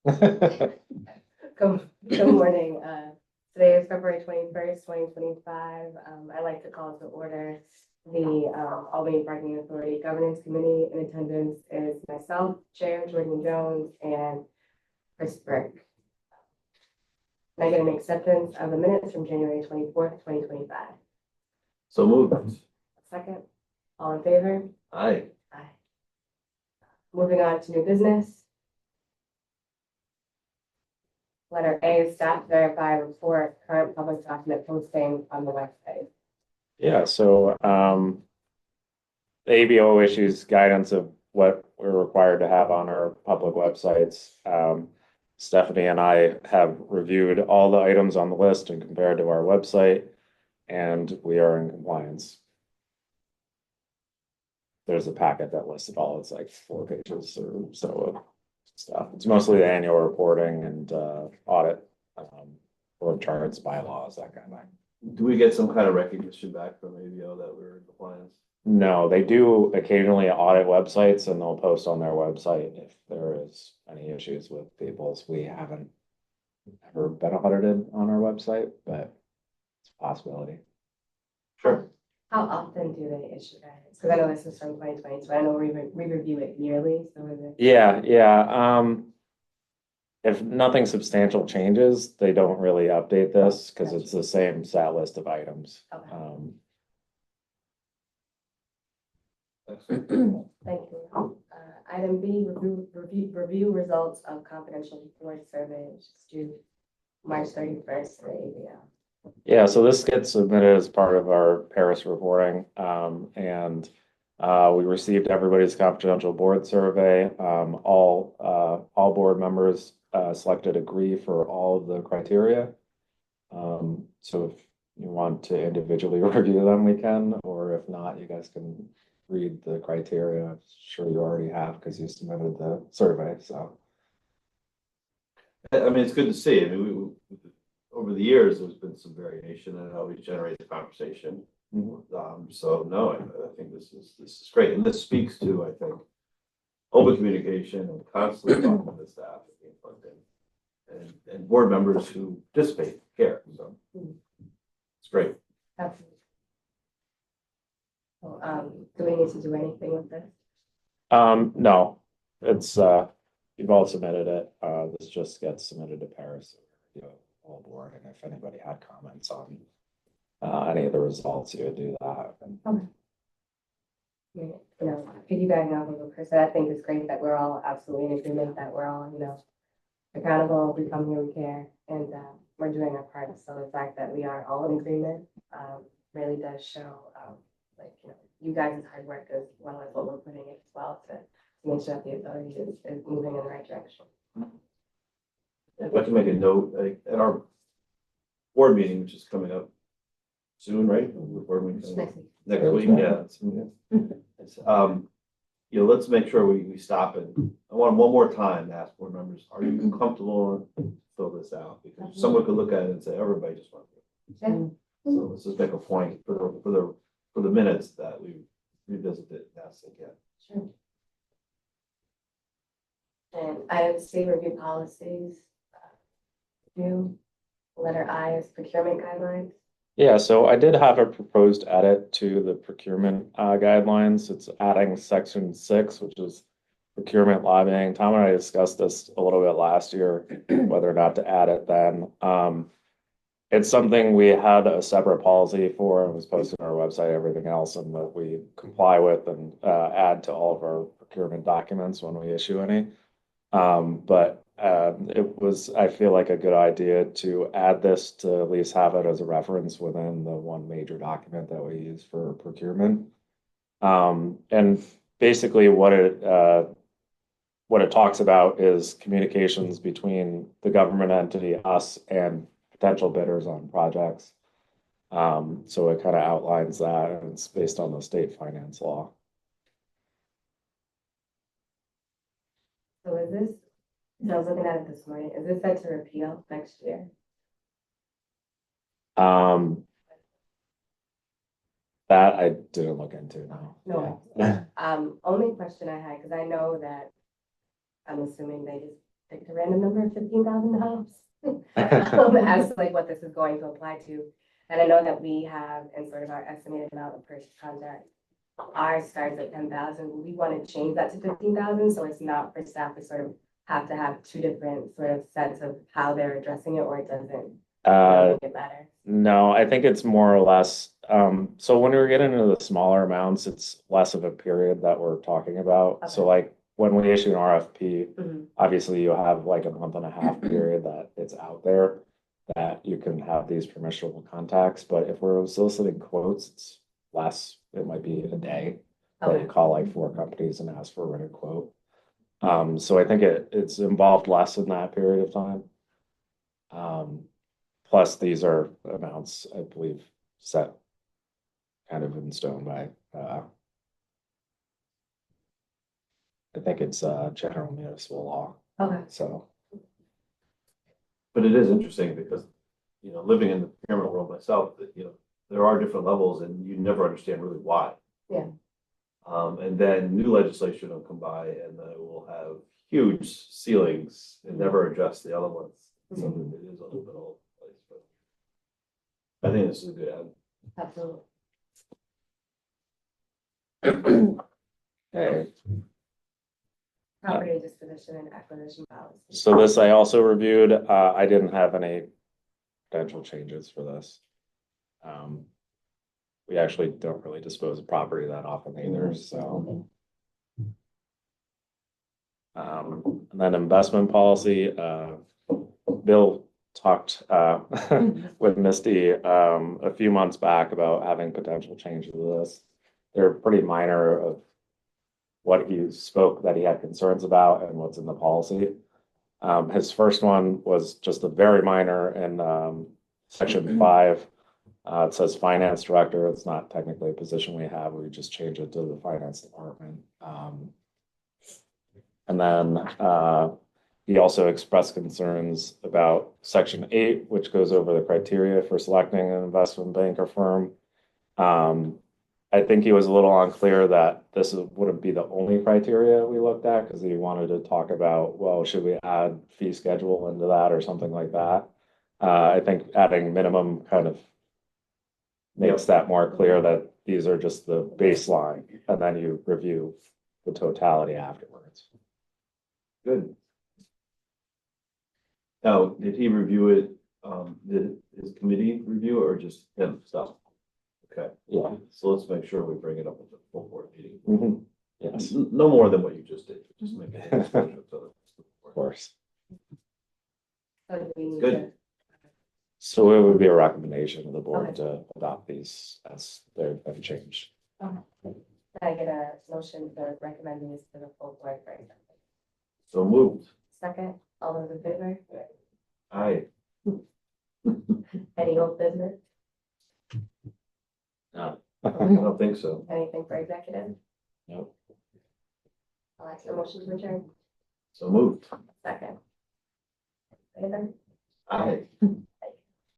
Good morning. Today is February 21st, 2025. I'd like to call to order the Albany Parking Authority Governance Committee. In attendance is myself, Chair Jordan Jones, and Chris Burke. Can I get an acceptance of the minutes from January 24th, 2025? So moved. Second. All in favor? Aye. Aye. Moving on to new business. Letter A is staff verify report, current public document posting on the website. Yeah, so the ABO issues guidance of what we're required to have on our public websites. Stephanie and I have reviewed all the items on the list and compared to our website, and we are in compliance. There's a packet that lists it all. It's like 4 pages or so of stuff. It's mostly the annual reporting and audit, org charts, bylaws, that kind of thing. Do we get some kind of recognition back from ABO that we're in compliance? No, they do occasionally audit websites and they'll post on their website if there is any issues with people's. We haven't ever been audited on our website, but it's a possibility. Sure. How often do they issue guidance? Because I know this is from 2020, so I know we review it yearly. So is it? Yeah. If nothing substantial changes, they don't really update this because it's the same set list of items. Okay. Excellent. Thank you. Item B, review results of confidential report survey, which is due March 31st to the ABO. Yeah, so this gets submitted as part of our Paris reporting, and we received everybody's confidential board survey. All board members selected agree for all of the criteria. So if you want to individually review them, we can, or if not, you guys can read the criteria. I'm sure you already have because you submitted the survey. So I mean, it's good to see. I mean, over the years, there's been some variation and it always generates a conversation. So no, I think this is great. And this speaks to, I think, open communication and constantly talking to the staff and board members who participate, care. So it's great. Absolutely. So, do we need to do anything with this? no, it's you've all submitted it. This just gets submitted to Paris, all board, and if anybody had comments on any of the results, you would do that. Okay. You know, piggybacking off of what Chris said, I think it's great that we're all absolutely in agreement that we're all, accountable. We come here, we care, and we're doing our part. So the fact that we are all in agreement really does show, you guys' hard work as well as what we're putting in as well to make sure that the authority is moving in the right direction. I'd like to make a note, at our board meeting, which is coming up soon, right? The board meeting next week, yeah. Let's make sure we stop and I want one more time to ask board members, are you comfortable to fill this out? Because someone could look at it and say, everybody just wants to. So let's just make a point for the minutes that we revisit it as again. Sure. And item C, review policies. Letter I is procurement guidelines. Yeah, so I did have a proposed edit to the procurement guidelines. It's adding section 6, which is procurement lobbying. Tom and I discussed this a little bit last year, whether or not to add it then. It's something we had a separate policy for and was posted on our website, everything else, and that we comply with and add to all of our procurement documents when we issue any. But it was, I feel like, a good idea to add this to at least have it as a reference within the one major document that we use for procurement. And basically what it talks about is communications between the government entity, us, and potential bidders on projects. So it kind of outlines that, and it's based on the state finance law. So is this, I was looking at it this morning, is this set to repeal next year? That I didn't look into, no. No. Yeah. Only question I had, because I know that I'm assuming they just picked a random number of $15,000 as to like what this is going to apply to. And I know that we have, in sort of our estimated amount of purchase contract, ours starts at 10,000. We want to change that to 15,000, so it's not for staff to sort of have to have two different sort of sets of how they're addressing it, or it doesn't make it better. No, I think it's more or less, so when we get into the smaller amounts, it's less of a period that we're talking about. So Okay. like when we issue an RFP, Mhm. obviously you have like a month and a half period that it's out there that you can have these permissible contacts, but if we're soliciting quotes, it's less, it might be a day. That Okay. you call like 4 companies and ask for a written quote. So I think it's involved less in that period of time. Plus, these are amounts, I believe, set kind of in stone by, I think it's, general municipal law, Okay. so. But it is interesting because, you know, living in the procurement world myself, that, you know, there are different levels and you never understand really why. Yeah. And then new legislation will come by and then it will have huge ceilings and never address the other ones. So it is a little bit all over the place, but I think this is a good ad. Absolutely. Okay, Property disposition and acquisition policy. so this I also reviewed, I didn't have any potential changes for this. We actually don't really dispose of property that often either, so. And then investment policy, Bill talked, with Misty, a few months back about having potential changes to this. They're pretty minor of what he spoke that he had concerns about and what's in the policy. His first one was just a very minor in, section 5. It says finance director. It's not technically a position we have. We just change it to the finance department. And then he also expressed concerns about section 8, which goes over the criteria for selecting an investment banker firm. I think he was a little unclear that wouldn't be the only criteria we looked at, because he wanted to talk about, well, should we add fee schedule into that or something like that? I think adding minimum kind of makes that more clear that these are just the baseline, and then you review the totality afterwards. Good. Now, did he review it, did his committee review it or just him stuff? Okay, Yeah. so let's make sure we bring it up at the full board meeting. Mhm. Yes, No more than what you just did, just make it. of course. So do we need Good. to- So it would be a recommendation of the board Okay. to adopt these as they've been changed. Can I get a motion to recommend these to the full board for acceptance? So moved. Second, all those in favor? Aye. Any old business? No. I don't think so. Anything for executive? Nope. I'll ask the motion to adjourn. So moved. Second. Favor? Aye.